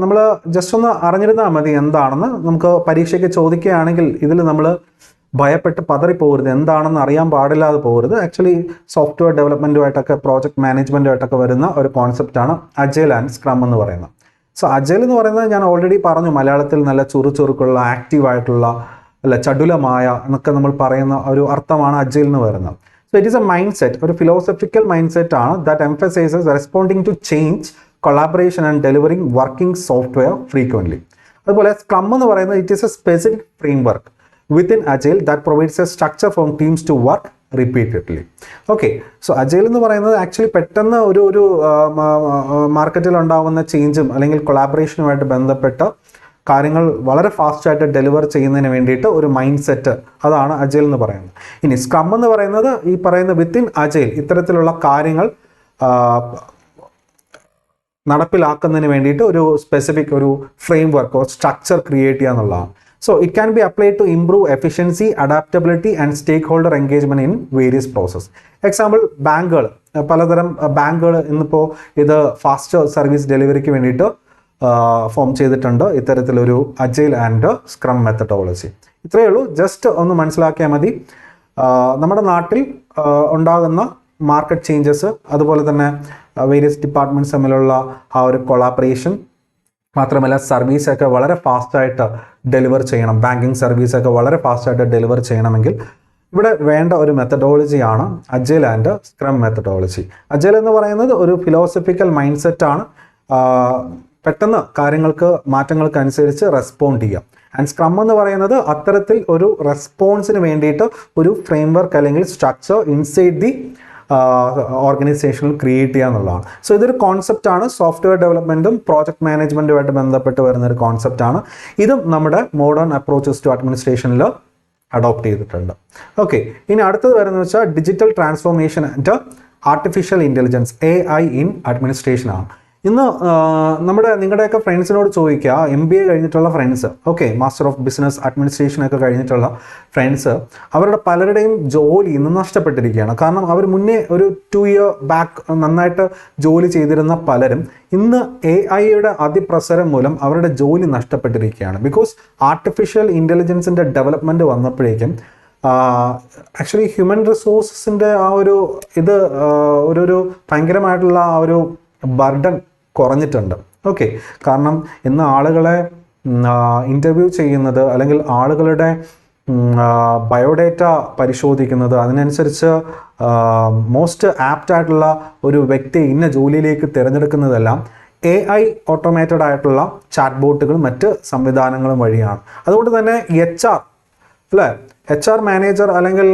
നമ്മൾ ജസ്റ്റ് ഒന്ന് അറിഞ്ഞിരുന്നാൽ മതി എന്താണെന്ന്. നമുക്ക് പരീക്ഷയ്ക്ക് ചോദിക്കുകയാണെങ്കിൽ ഇതിൽ നമ്മൾ ഭയപ്പെട്ട് പതറിപ്പോകരുത്, എന്താണെന്ന് അറിയാൻ പാടില്ലാതെ പോകരുത്. ആക്ച്വലി സോഫ്റ്റ്വെയർ ഡെവലപ്മെന്റുമായിട്ടൊക്കെ പ്രോജക്ട് മാനേജ്മെന്റുമായിട്ടൊക്കെ വരുന്ന ഒരു കോൺസെപ്റ്റാണ് അജൈൽ ആൻഡ് സ്ക്രം എന്ന് പറയുന്നത്. സോ അജൈൽ എന്ന് പറയുന്നത് ഞാൻ ഓൾറെഡി പറഞ്ഞു, മലയാളത്തിൽ നല്ല ചുറുചുറുക്കുള്ള, ആക്റ്റീവായിട്ടുള്ള, അല്ല ചടുലമായ എന്നൊക്കെ നമ്മൾ പറയുന്ന ഒരു അർത്ഥമാണ് അജൈൽ എന്ന് പറയുന്നത്. So it is a mindset, ഒരു ഫിലോസഫിക്കൽ മൈൻഡ് സെറ്റ് ആണ് that emphasises responding to change, collaboration and delivering working software frequently. അതുപോലെ സ്ക്രം എന്ന് പറയുന്നത് it is a specific framework within agile that provides a structure for teams to work repeatedly. Okay, so agile എന്ന് പറയുന്നത് actually പെട്ടെന്ന് ഒരു മാർക്കറ്റിൽ ഉണ്ടാകുന്ന ചേഞ്ചും അല്ലെങ്കിൽ കൊളാബറേഷനുമായിട്ട് ബന്ധപ്പെട്ട കാര്യങ്ങൾ വളരെ ഫാസ്റ്റായിട്ട് ഡെലിവർ ചെയ്യുന്നതിന് വേണ്ടിയിട്ട് ഒരു മൈൻഡ് സെറ്റ്, അതാണ് അജൈൽ എന്ന് പറയുന്നത്. ഇനി സ്ക്രം എന്ന് പറയുന്നത് ഈ പറയുന്ന വിത്തിൻ അജൈൽ ഇത്തരത്തിലുള്ള കാര്യങ്ങൾ നടപ്പിലാക്കുന്നതിന് വേണ്ടിയിട്ട് ഒരു സ്പെസിഫിക് ഒരു ഫ്രെയിം വർക്കോ സ്ട്രക്ചർ ക്രിയേറ്റ് ചെയ്യുക എന്നുള്ളതാണ്. So it can be applied to improve efficiency, adaptability and stakeholder engagement in various process. Example, പലതരം ബാങ്കുകൾ ഇന്നിപ്പോൾ ഇത് ഫാസ്റ്റ് സർവീസ് ഡെലിവറിക്ക് വേണ്ടിയിട്ട് ഫോം ചെയ്തിട്ടുണ്ട് ഇത്തരത്തിലൊരു അജൈൽ ആൻഡ് സ്ക്രം മെത്തഡോളജി. ഇത്രയേ ഉള്ളൂ, ജസ്റ്റ് ഒന്ന് മനസ്സിലാക്കിയാൽ മതി. നമ്മുടെ നാട്ടിൽ ഉണ്ടാകുന്ന മാർക്കറ്റ് ചേഞ്ചസ്, അതുപോലെ തന്നെ വേരിയസ് ഡിപ്പാർട്ട്മെൻറ്റ്സ് തമ്മിലുള്ള ആ ഒരു കൊളാബറേഷൻ, മാത്രമല്ല സർവീസൊക്കെ വളരെ ഫാസ്റ്റായിട്ട് ഡെലിവർ ചെയ്യണം, ബാങ്കിങ് സർവീസൊക്കെ വളരെ ഫാസ്റ്റായിട്ട് ഡെലിവർ ചെയ്യണമെങ്കിൽ ഇവിടെ വേണ്ട ഒരു മെത്തഡോളജിയാണ് agile and scrum methodology. Agile എന്ന് പറയുന്നത് ഒരു ഫിലോസഫിക്കൽ മൈൻഡ് സെറ്റാണ്, പെട്ടെന്ന് കാര്യങ്ങൾക്ക് മാറ്റങ്ങൾക്കനുസരിച്ച് റെസ്പോണ്ട് ചെയ്യാം. ആൻഡ് സ്ക്രം എന്ന് പറയുന്നത് അത്തരത്തിൽ ഒരു റെസ്പോൺസിന് വേണ്ടിയിട്ട് ഒരു ഫ്രെയിം വർക്ക് അല്ലെങ്കിൽ സ്ട്രക്ചർ ഇൻസൈഡ് ദി ഓർഗനൈസേഷനിൽ ക്രിയേറ്റ് ചെയ്യുക എന്നുള്ളതാണ്. സോ ഇതൊരു കോൺസെപ്റ്റാണ്, സോഫ്റ്റ്വെയർ ഡെവലപ്മെൻറ്റും പ്രോജക്ട് മാനേജ്മെൻറ്റുമായിട്ട് ബന്ധപ്പെട്ട് വരുന്ന ഒരു കോൺസെപ്റ്റാണ്. ഇതും നമ്മുടെ മോഡേൺ അപ്രോച്ചസ് ടു അഡ്മിനിസ്ട്രേഷനിൽ അഡോപ്റ്റ് ചെയ്തിട്ടുണ്ട്. ഓക്കെ, ഇനി അടുത്തത് വരുന്നത് വെച്ചാൽ digital transformation and artificial intelligence, AI in administration ആണ്. ഇന്ന് നിങ്ങളുടെയൊക്കെ ഫ്രണ്ട്സിനോട് ചോദിക്കുക, MBA കഴിഞ്ഞിട്ടുള്ള friends, okay, master of business administration ഒക്കെ കഴിഞ്ഞിട്ടുള്ള ഫ്രണ്ട്സ്, അവരുടെ പലരുടെയും ജോലി ഇന്ന് നഷ്ടപ്പെട്ടിരിക്കുകയാണ്. കാരണം അവർ മുന്നേ ഒരു 2 year ബാക്ക് നന്നായിട്ട് ജോലി ചെയ്തിരുന്ന പലരും ഇന്ന് AI അതിപ്രസരം മൂലം അവരുടെ ജോലി നഷ്ടപ്പെട്ടിരിക്കുകയാണ്. ബിക്കോസ് ആർട്ടിഫിഷ്യൽ ഇൻ്റലിജൻസിൻ്റെ ഡെവലപ്മെൻറ്റ് വന്നപ്പോഴേക്കും ആക്ച്വലി ഹ്യൂമൻ റിസോഴ്സിൻ്റെ ആ ഒരു ഒരു ഭയങ്കരമായിട്ടുള്ള ആ ഒരു ബർഡൻ കുറഞ്ഞിട്ടുണ്ട്. ഓക്കെ, കാരണം ഇന്ന് ആളുകളെ ഇൻ്റർവ്യൂ ചെയ്യുന്നത് അല്ലെങ്കിൽ ആളുകളുടെ ബയോഡേറ്റ പരിശോധിക്കുന്നത്, അതിനനുസരിച്ച് മോസ്റ്റ് ആപ്റ്റ് ആയിട്ടുള്ള ഒരു വ്യക്തി ഇന്ന ജോലിയിലേക്ക് തിരഞ്ഞെടുക്കുന്നതെല്ലാം AI ഓട്ടോമേറ്റഡ് ആയിട്ടുള്ള ചാറ്റ് ബോട്ടുകളും മറ്റ് സംവിധാനങ്ങളും വഴിയാണ്. അതുകൊണ്ട് തന്നെ HR മാനേജർ അല്ലെങ്കിൽ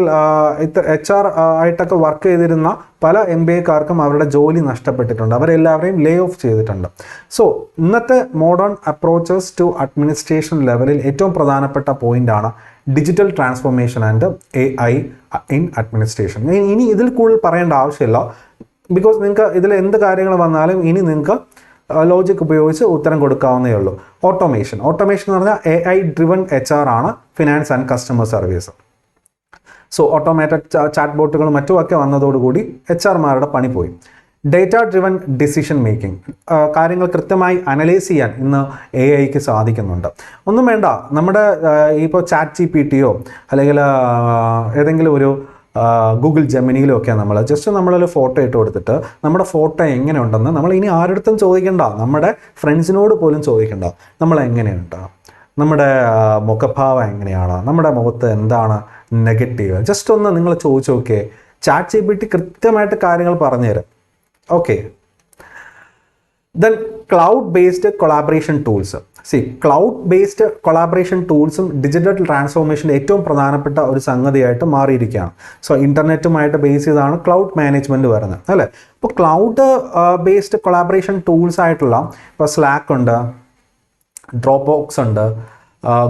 HR ആയിട്ടൊക്കെ വർക്ക് ചെയ്തിരുന്ന പല MBAക്കാർക്കും അവരുടെ ജോലി നഷ്ടപ്പെട്ടിട്ടുണ്ട്, അവരെല്ലാവരെയും ലേ ഓഫ് ചെയ്തിട്ടുണ്ട്. സോ ഇന്നത്തെ മോഡേൺ അപ്രോച്ചസ് ടു അഡ്മിനിസ്ട്രേഷൻ ലെവലിൽ ഏറ്റവും പ്രധാനപ്പെട്ട പോയിന്റാണ് digital transformation and AI in administration. ഇനി ഇതിൽ കൂടുതൽ പറയേണ്ട ആവശ്യമില്ല, ബിക്കോസ് നിങ്ങൾക്ക് ഇതിൽ എന്ത് കാര്യങ്ങൾ വന്നാലും ഇനി നിങ്ങൾക്ക് ലോജിക് ഉപയോഗിച്ച് ഉത്തരം കൊടുക്കാവുന്നേ ഉള്ളൂ. ഓട്ടോമേഷൻ എന്ന് പറഞ്ഞാൽ AI ഡ്രിവൺ HR ആണ് finance and customer service. So automated chat ബോട്ടുകളും മറ്റുമൊക്കെ വന്നതോടുകൂടി HR മാരുടെ പണി പോയി. ഡേറ്റ ഡ്രിവൺ ഡിസിഷൻ മേക്കിംഗ്, കാര്യങ്ങൾ കൃത്യമായി അനലൈസ് ചെയ്യാൻ ഇന്ന് AI സാധിക്കുന്നുണ്ട്. ഒന്നും വേണ്ട, നമ്മുടെ ഇപ്പോൾ ChatGPT അല്ലെങ്കിൽ ഏതെങ്കിലും ഒരു ഗൂഗിൾ ജെമിനിയിലും ഒക്കെ നമ്മളൊരു ഫോട്ടോ ഇട്ട് കൊടുത്തിട്ട് നമ്മുടെ ഫോട്ടോ എങ്ങനെയുണ്ടെന്ന് നമ്മൾ ഇനി ആരുടെടുത്തും ചോദിക്കണ്ട, നമ്മുടെ ഫ്രണ്ട്സിനോട് പോലും ചോദിക്കണ്ട നമ്മൾ എങ്ങനെയുണ്ട്, നമ്മുടെ മുഖഭാവം എങ്ങനെയാണ്, നമ്മുടെ മുഖത്ത് എന്താണ് നെഗറ്റീവ്, ജസ്റ്റ് ഒന്ന് നിങ്ങൾ ചോദിച്ചു നോക്കിയേ. ChatGPT കൃത്യമായിട്ട് കാര്യങ്ങൾ പറഞ്ഞുതരും. Okay, then cloud based collaboration tools. Cloud based collaboration ടൂൾസും ഡിജിറ്റൽ ട്രാൻസ്ഫോർമേഷൻ്റെ ഏറ്റവും പ്രധാനപ്പെട്ട ഒരു സംഗതിയായിട്ട് മാറിയിരിക്കുകയാണ്. സോ ഇൻ്റർനെറ്റുമായിട്ട് ബേസ് ചെയ്താണ് ക്ലൗഡ് മാനേജ്മെൻറ്റ് വരുന്നത്, അല്ലേ? അപ്പോൾ ക്ലൗഡ് ബേസ്ഡ് കൊളാബറേഷൻ ടൂൾസ് ആയിട്ടുള്ള ഇപ്പോൾ സ്ലാക്ക് ഉണ്ട്, ഡ്രോപ്പ് ബോക്സ് ഉണ്ട്,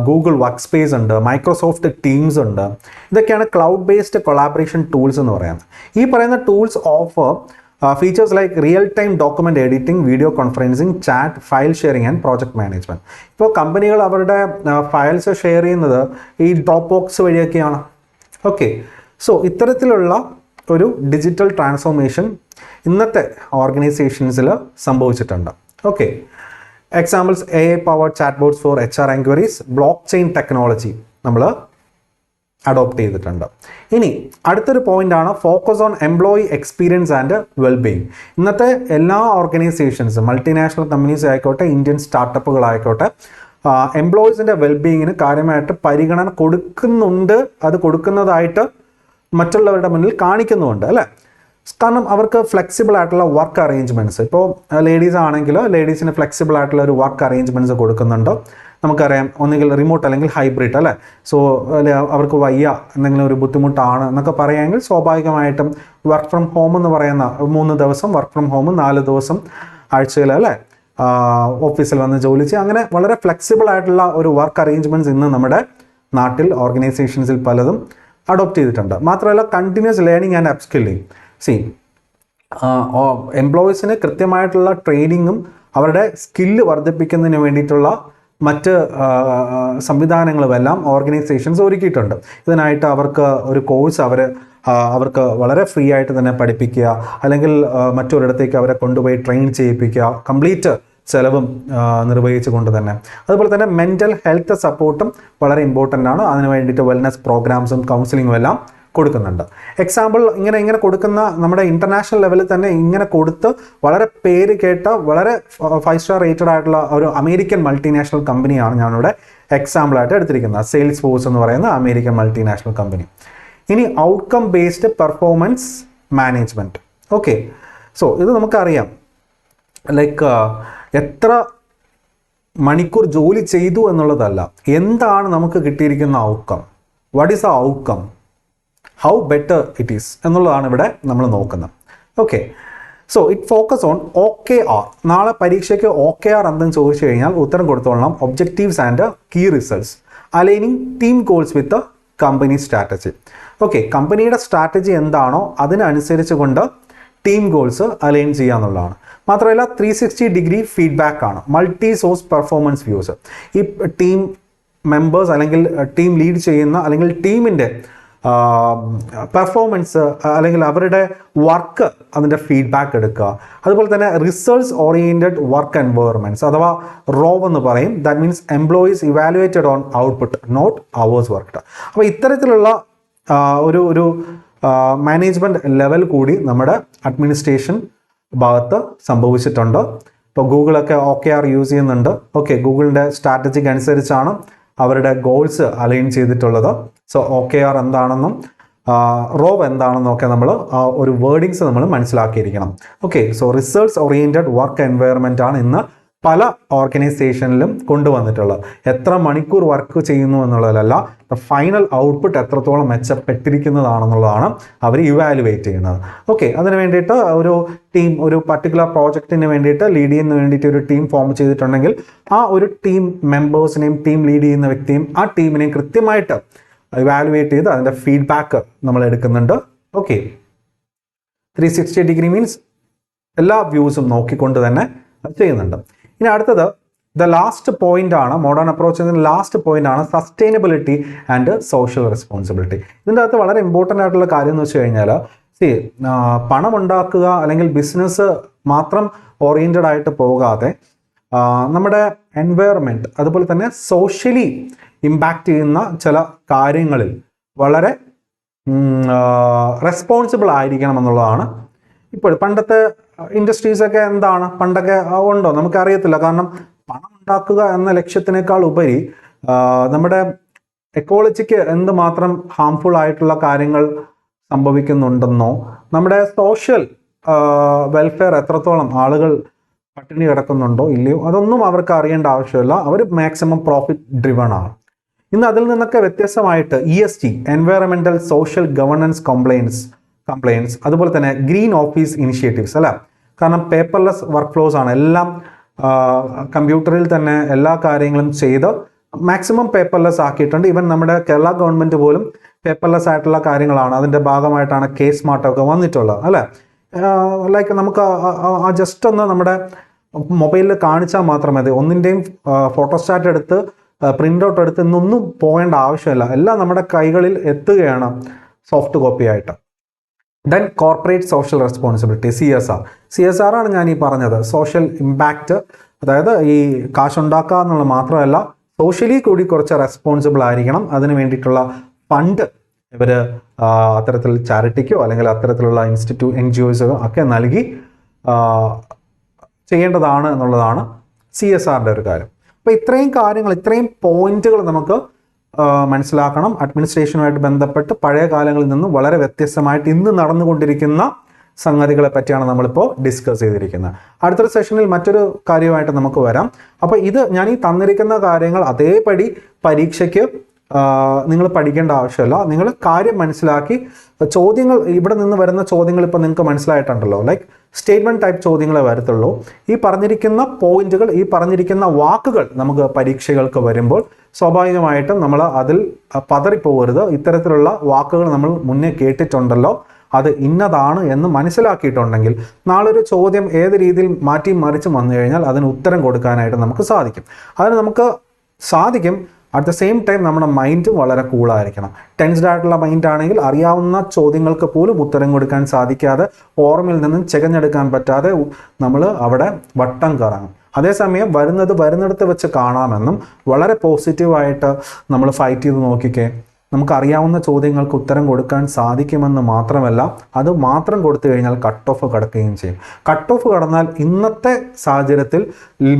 ഗൂഗിൾ വർക്ക് സ്പേസ് ഉണ്ട്, മൈക്രോസോഫ്റ്റ് ടീംസ് ഉണ്ട്. ഇതൊക്കെയാണ് ക്ലൗഡ് ബേസ്ഡ് കൊളാബറേഷൻ ടൂൾസ് എന്ന് പറയുന്നത്. ഈ പറയുന്ന tools offer features like real time document editing, video conferencing, chat, file sharing and project management. ഇപ്പോൾ കമ്പനികൾ അവരുടെ ഫയൽസ് ഷെയർ ചെയ്യുന്നത് ഈ ഡ്രോപ്പ് ബോക്സ് വഴിയൊക്കെയാണ്. ഓക്കെ, സോ ഇത്തരത്തിലുള്ള ഒരു ഡിജിറ്റൽ ട്രാൻസ്ഫോർമേഷൻ ഇന്നത്തെ ഓർഗനൈസേഷൻസിൽ സംഭവിച്ചിട്ടുണ്ട്. Okay, examples AI powered chatbots for HR enquiries, blockchain technology നമ്മൾ അഡോപ്റ്റ് ചെയ്തിട്ടുണ്ട്. ഇനി അടുത്തൊരു പോയിൻ്റാണ് focus on employee experience and wellbeing. ഇന്നത്തെ എല്ലാ ഓർഗനൈസേഷൻസും, മൾട്ടിനാഷണൽ കമ്പനീസ് ആയിക്കോട്ടെ, ഇന്ത്യൻ സ്റ്റാർട്ടപ്പുകളായിക്കോട്ടെ, എംപ്ലോയീസിൻ്റെ വെൽബീയിങ്ങിന് കാര്യമായിട്ട് പരിഗണന കൊടുക്കുന്നുണ്ട്. അത് കൊടുക്കുന്നതായിട്ട് മറ്റുള്ളവരുടെ മുന്നിൽ കാണിക്കുന്നുമുണ്ട്, അല്ലേ? കാരണം അവർക്ക് ഫ്ലെക്സിബിൾ ആയിട്ടുള്ള വർക്ക് അറേഞ്ച്മെൻറ്റ്സ്, ഇപ്പോൾ ലേഡീസ് ആണെങ്കിൽ ലേഡീസിന് ഫ്ലെക്സിബിൾ ആയിട്ടുള്ള ഒരു വർക്ക് അറേഞ്ച്മെൻറ്റ്സ് കൊടുക്കുന്നുണ്ട്. നമുക്കറിയാം, ഒന്നുകിൽ റിമോട്ട് അല്ലെങ്കിൽ ഹൈബ്രിഡ്, അല്ലേ? സോ അവർക്ക് വയ്യ, എന്തെങ്കിലും ഒരു ബുദ്ധിമുട്ടാണ് എന്നൊക്കെ പറയുമെങ്കിൽ സ്വാഭാവികമായിട്ടും വർക്ക് ഫ്രം ഹോം എന്ന് പറയുന്ന 3 ദിവസം വർക്ക് ഫ്രം ഹോം, 4 ദിവസം ആഴ്ചയിൽ, അല്ലേ, ഓഫീസിൽ വന്ന് ജോലി ചെയ്യുക. അങ്ങനെ വളരെ ഫ്ലെക്സിബിൾ ആയിട്ടുള്ള ഒരു വർക്ക് അറേഞ്ച്മെൻറ്റ്സ് ഇന്ന് നമ്മുടെ നാട്ടിൽ ഓർഗനൈസേഷൻസിൽ പലതും അഡോപ്റ്റ് ചെയ്തിട്ടുണ്ട്. മാത്രമല്ല കണ്ടിന്യൂസ് ലേണിംഗ് ആൻഡ് അപ്സ്കില്ലിംഗ്. എംപ്ലോയീസിന് കൃത്യമായിട്ടുള്ള ട്രെയിനിങ്ങും അവരുടെ സ്കില്ല് വർദ്ധിപ്പിക്കുന്നതിന് വേണ്ടിയിട്ടുള്ള മറ്റ് സംവിധാനങ്ങളുമെല്ലാം ഓർഗനൈസേഷൻസ് ഒരുക്കിയിട്ടുണ്ട്. ഇതിനായിട്ട് അവർക്ക് ഒരു കോഴ്സ് അവർക്ക് വളരെ ഫ്രീ ആയിട്ട് തന്നെ പഠിപ്പിക്കുക, അല്ലെങ്കിൽ മറ്റൊരിടത്തേക്ക് അവരെ കൊണ്ടുപോയി ട്രെയിൻ ചെയ്യിപ്പിക്കുക, കംപ്ലീറ്റ് ചെലവും നിർവഹിച്ചു കൊണ്ട് തന്നെ. അതുപോലെ തന്നെ മെൻ്റൽ ഹെൽത്ത് സപ്പോർട്ടും വളരെ ഇമ്പോർട്ടൻ്റ് ആണ്. അതിന് വേണ്ടിയിട്ട് വെൽനസ് പ്രോഗ്രാംസും കൗൺസിലിങ്ങും എല്ലാം കൊടുക്കുന്നുണ്ട്. എക്സാമ്പിൾ ഇങ്ങനെ കൊടുക്കുന്ന നമ്മുടെ ഇൻ്റർനാഷണൽ ലെവലിൽ തന്നെ ഇങ്ങനെ കൊടുത്ത് വളരെ പേര് കേട്ട, വളരെ 5 സ്റ്റാർ റേറ്റഡ് ആയിട്ടുള്ള ഒരു അമേരിക്കൻ മൾട്ടിനാഷണൽ കമ്പനിയാണ് ഞാനിവിടെ എക്സാമ്പിളായിട്ട് എടുത്തിരിക്കുന്നത്. സെയിൽസ് ഫോഴ്സ് എന്ന് പറയുന്ന അമേരിക്കൻ മൾട്ടിനാഷണൽ കമ്പനി. ഇനി outcome based performance management. Okay, so ഇത് നമുക്കറിയാം, ലൈക്ക് എത്ര മണിക്കൂർ ജോലി ചെയ്തു എന്നുള്ളതല്ല, എന്താണ് നമുക്ക് കിട്ടിയിരിക്കുന്ന outcome, what is the outcome, how better it is എന്നുള്ളതാണ് ഇവിടെ നമ്മൾ നോക്കുന്നത്. Okay, so it focus on OKR. നാളെ പരീക്ഷയ്ക്ക് OKR എന്തെന്ന് ചോദിച്ചു കഴിഞ്ഞാൽ ഉത്തരം കൊടുത്തോളണം. Objectives and key results, aligning team goals with company strategy. Okay, കമ്പനിയുടെ സ്ട്രാറ്റജി എന്താണോ അതിനനുസരിച്ച് കൊണ്ട് ടീം ഗോൾസ് അലൈൻ ചെയ്യുക എന്നുള്ളതാണ്. മാത്രമല്ല 360 ഡിഗ്രി ഫീഡ്ബാക്ക് ആണ്, മൾട്ടി സോഴ്സ് പെർഫോമൻസ് വ്യൂസ്. ഈ ടീം മെമ്പേഴ്സ് അല്ലെങ്കിൽ ടീം ലീഡ് ചെയ്യുന്ന അല്ലെങ്കിൽ ടീമിൻ്റെ പെർഫോമൻസ് അല്ലെങ്കിൽ അവരുടെ വർക്ക്, അതിൻ്റെ ഫീഡ്ബാക്ക് എടുക്കുക. അതുപോലെ തന്നെ റിസൾട്ട്സ് ഓറിയൻറ്റഡ് വർക്ക് എൻവയറമെൻറ്റ്സ് അഥവാ റോവ് എന്ന് പറയും. That means employees evaluated on output, not hours worked. അപ്പോൾ ഇത്തരത്തിലുള്ള ഒരു മാനേജ്മെൻറ്റ് ലെവൽ കൂടി നമ്മുടെ അഡ്മിനിസ്ട്രേഷൻ ഭാഗത്ത് സംഭവിച്ചിട്ടുണ്ട്. ഇപ്പോൾ ഗൂഗിളൊക്കെ OKR യൂസ് ചെയ്യുന്നുണ്ട്. ഓക്കെ, ഗൂഗിളിൻ്റെ സ്ട്രാറ്റജിക്ക് അനുസരിച്ചാണ് അവരുടെ ഗോൾസ് അലൈൻ ചെയ്തിട്ടുള്ളത്. സോ OKR എന്താണെന്നും റോവ് എന്താണെന്നും ഒക്കെ നമ്മൾ ഒരു വേർഡിങ്സ് നമ്മൾ മനസ്സിലാക്കിയിരിക്കണം. Okay, so results oriented work environment ആണ് ഇന്ന് പല ഓർഗനൈസേഷനിലും കൊണ്ടുവന്നിട്ടുള്ളത്. എത്ര മണിക്കൂർ വർക്ക് ചെയ്യുന്നു എന്നുള്ളതല്ല, ഫൈനൽ ഔട്ട്പുട്ട് എത്രത്തോളം മെച്ചപ്പെട്ടിരിക്കുന്നതാണെന്നുള്ളതാണ് അവർ ഇവാലുവേറ്റ് ചെയ്യുന്നത്. ഓക്കെ, അതിന് വേണ്ടിയിട്ട് ഒരു ടീം, ഒരു പർട്ടിക്കുലർ പ്രോജക്റ്റിന് വേണ്ടിയിട്ട് ലീഡ് ചെയ്യുന്നതിന് വേണ്ടിയിട്ട് ഒരു ടീം ഫോം ചെയ്തിട്ടുണ്ടെങ്കിൽ ആ ഒരു ടീം മെമ്പേഴ്സിനെയും ടീം ലീഡ് ചെയ്യുന്ന വ്യക്തിയും ആ ടീമിനെയും കൃത്യമായിട്ട് ഇവാലുവേറ്റ് ചെയ്ത് അതിൻ്റെ ഫീഡ്ബാക്ക് നമ്മൾ എടുക്കുന്നുണ്ട്. ഓക്കെ, 360 ഡിഗ്രി മീൻസ് എല്ലാ വ്യൂസും നോക്കിക്കൊണ്ട് തന്നെ ചെയ്യുന്നുണ്ട്. ഇനി അടുത്തത് ദ ലാസ്റ്റ് പോയിന്റ് ആണ്, മോഡേൺ അപ്രോച്ചിൻ്റെ ലാസ്റ്റ് പോയിന്റ് ആണ് സസ്റ്റൈനബിലിറ്റി ആൻഡ് സോഷ്യൽ റെസ്പോൺസിബിലിറ്റി. ഇതിൻ്റെ അകത്ത് വളരെ ഇമ്പോർട്ടൻ്റ് ആയിട്ടുള്ള കാര്യം എന്ന് വെച്ച് കഴിഞ്ഞാൽ പണമുണ്ടാക്കുക അല്ലെങ്കിൽ ബിസിനസ് മാത്രം ഓറിയൻറ്റഡ് ആയിട്ട് പോകാതെ നമ്മുടെ എൻവയറമെൻറ്റ് അതുപോലെ തന്നെ സോഷ്യലി ഇമ്പാക്റ്റ് ചെയ്യുന്ന ചില കാര്യങ്ങളിൽ വളരെ റെസ്പോൺസിബിൾ ആയിരിക്കണം എന്നുള്ളതാണ്. ഇപ്പോൾ പണ്ടത്തെ ഇൻഡസ്ട്രീസൊക്കെ എന്താണ്, പണ്ടൊക്കെ ഉണ്ടോ നമുക്കറിയത്തില്ല. കാരണം പണം ഉണ്ടാക്കുക എന്ന ലക്ഷ്യത്തിനേക്കാൾ ഉപരി നമ്മുടെ എക്കോളജിക്ക് എന്തുമാത്രം ഹാംഫുൾ ആയിട്ടുള്ള കാര്യങ്ങൾ സംഭവിക്കുന്നുണ്ടെന്നോ, നമ്മുടെ സോഷ്യൽ വെൽഫെയർ എത്രത്തോളം ആളുകൾ പട്ടിണി കിടക്കുന്നുണ്ടോ ഇല്ലയോ, അതൊന്നും അവർക്ക് അറിയേണ്ട ആവശ്യമില്ല. അവർ മാക്സിമം പ്രോഫിറ്റ് ഡ്രിവൺ ആണ്. ഇന്ന് അതിൽ നിന്നൊക്കെ വ്യത്യസ്തമായിട്ട് ESG, environmental social governance compliance, അതുപോലെ തന്നെ ഗ്രീൻ ഓഫീസ് ഇനിഷ്യേറ്റീവ്സ് അല്ല. കാരണം പേപ്പർലെസ് വർക്ക് ഫ്ലോസ് ആണ്, എല്ലാം കമ്പ്യൂട്ടറിൽ തന്നെ എല്ലാ കാര്യങ്ങളും ചെയ്ത് മാക്സിമം പേപ്പർലെസ് ആക്കിയിട്ടുണ്ട്. ഈവൻ നമ്മുടെ കേരള ഗവൺമെൻറ് പോലും പേപ്പർലെസ് ആയിട്ടുള്ള കാര്യങ്ങളാണ്, അതിൻ്റെ ഭാഗമായിട്ടാണ് സ്മാർട്ടൊക്കെ വന്നിട്ടുള്ളത് അല്ലേ. ലൈക്ക് നമുക്ക് ജസ്റ്റ് ഒന്ന് നമ്മുടെ മൊബൈലിൽ കാണിച്ചാൽ മാത്രം മതി, ഒന്നിൻ്റെയും ഫോട്ടോസ്റ്റാറ്റ് എടുത്ത് പ്രിൻ്റ് ഔട്ട് എടുത്ത് ഇന്നൊന്നും പോകേണ്ട ആവശ്യമില്ല, എല്ലാം നമ്മുടെ കൈകളിൽ എത്തുകയാണ് സോഫ്റ്റ് കോപ്പി ആയിട്ട്. Then corporate social responsibility, CSR ആണ് ഞാൻ ഈ പറഞ്ഞത്. സോഷ്യൽ ഇമ്പാക്റ്റ്, അതായത് ഈ കാശുണ്ടാക്കുക എന്നുള്ളത് മാത്രമല്ല, സോഷ്യലി കൂടി കുറച്ച് റെസ്പോൺസിബിൾ ആയിരിക്കണം. അതിന് വേണ്ടിയിട്ടുള്ള ഫണ്ട് ഇവർ അത്തരത്തിൽ ചാരിറ്റിക്കോ അല്ലെങ്കിൽ അത്തരത്തിലുള്ള NGOs ഒക്കെ നൽകി ചെയ്യേണ്ടതാണ് എന്നുള്ളതാണ് CSRൻ്റെ ഒരു കാര്യം. അപ്പോൾ ഇത്രയും കാര്യങ്ങൾ, ഇത്രയും പോയിന്റുകൾ നമുക്ക് മനസ്സിലാക്കണം. അഡ്മിനിസ്ട്രേഷനുമായിട്ട് ബന്ധപ്പെട്ട് പഴയ കാലങ്ങളിൽ നിന്നും വളരെ വ്യത്യസ്തമായിട്ട് ഇന്ന് നടന്നുകൊണ്ടിരിക്കുന്ന സംഗതികളെ പറ്റിയാണ് നമ്മളിപ്പോൾ ഡിസ്കസ് ചെയ്തിരിക്കുന്നത്. അടുത്തൊരു സെഷനിൽ മറ്റൊരു കാര്യമായിട്ട് നമുക്ക് വരാം. അപ്പോൾ ഇത് ഞാൻ ഈ തന്നിരിക്കുന്ന കാര്യങ്ങൾ അതേപടി പരീക്ഷയ്ക്ക് നിങ്ങൾ പഠിക്കേണ്ട ആവശ്യമില്ല. നിങ്ങൾ കാര്യം മനസ്സിലാക്കി ചോദ്യങ്ങൾ, ഇവിടെ നിന്ന് വരുന്ന ചോദ്യങ്ങൾ ഇപ്പോൾ നിങ്ങൾക്ക് മനസ്സിലായിട്ടുണ്ടല്ലോ. ലൈക്ക് സ്റ്റേറ്റ്മെൻറ്റ് ടൈപ്പ് ചോദ്യങ്ങളെ വരത്തുള്ളൂ. ഈ പറഞ്ഞിരിക്കുന്ന പോയിന്റുകൾ, ഈ പറഞ്ഞിരിക്കുന്ന വാക്കുകൾ നമുക്ക് പരീക്ഷകൾക്ക് വരുമ്പോൾ സ്വാഭാവികമായിട്ടും നമ്മൾ അതിൽ പതറിപ്പോകരുത്. ഇത്തരത്തിലുള്ള വാക്കുകൾ നമ്മൾ മുന്നേ കേട്ടിട്ടുണ്ടല്ലോ, അത് ഇന്നതാണ് എന്ന് മനസ്സിലാക്കിയിട്ടുണ്ടെങ്കിൽ നാളെ ഒരു ചോദ്യം ഏത് രീതിയിൽ മാറ്റി മറിച്ച് വന്നു കഴിഞ്ഞാൽ അതിന് ഉത്തരം കൊടുക്കാനായിട്ട് നമുക്ക് സാധിക്കും. അതിന് നമുക്ക് സാധിക്കും. അറ്റ് ദ സെയിം ടൈം നമ്മുടെ മൈൻഡ് വളരെ കൂളായിരിക്കണം. ടെൻസ്ഡ് ആയിട്ടുള്ള മൈൻഡ് ആണെങ്കിൽ അറിയാവുന്ന ചോദ്യങ്ങൾക്ക് പോലും ഉത്തരം കൊടുക്കാൻ സാധിക്കാതെ, ഓർമ്മയിൽ നിന്നും ചെകഞ്ഞെടുക്കാൻ പറ്റാതെ നമ്മൾ അവിടെ വട്ടം കറങ്ങും. അതേസമയം വരുന്നിടത്ത് വെച്ച് കാണാമെന്നും വളരെ പോസിറ്റീവായിട്ട് നമ്മൾ ഫൈറ്റ് ചെയ്ത് നോക്കിക്കേ, നമുക്കറിയാവുന്ന ചോദ്യങ്ങൾക്ക് ഉത്തരം കൊടുക്കാൻ സാധിക്കുമെന്ന് മാത്രമല്ല, അത് മാത്രം കൊടുത്തു കഴിഞ്ഞാൽ കട്ട് ഓഫ് കടക്കുകയും ചെയ്യും. കട്ട് ഓഫ് കടന്നാൽ ഇന്നത്തെ സാഹചര്യത്തിൽ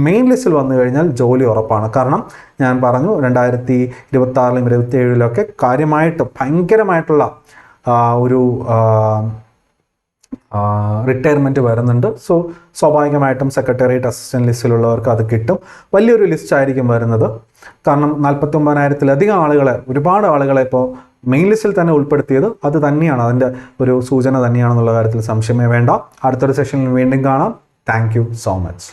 മെയിൻ ലിസ്റ്റിൽ വന്നു കഴിഞ്ഞാൽ ജോലി ഉറപ്പാണ്. കാരണം ഞാൻ പറഞ്ഞു 2026-ലും 2027-ലൊക്കെ കാര്യമായിട്ട് ഭയങ്കരമായിട്ടുള്ള ഒരു റിട്ടയർമെൻറ്റ് വരുന്നുണ്ട്. സോ സ്വാഭാവികമായിട്ടും സെക്രട്ടേറിയറ്റ് അസിസ്റ്റൻറ്റ് ലിസ്റ്റിലുള്ളവർക്ക് അത് കിട്ടും. വലിയൊരു ലിസ്റ്റായിരിക്കും വരുന്നത്. കാരണം 49,000-ത്തിലധികം ആളുകളെ, ഒരുപാട് ആളുകളെ ഇപ്പോൾ മെയിൻ ലിസ്റ്റിൽ തന്നെ ഉൾപ്പെടുത്തിയത് അത് തന്നെയാണ്, അതിൻ്റെ ഒരു സൂചന തന്നെയാണെന്നുള്ള കാര്യത്തിൽ സംശയമേ വേണ്ട. അടുത്തൊരു സെഷനിൽ വീണ്ടും കാണാം. Thank you so much.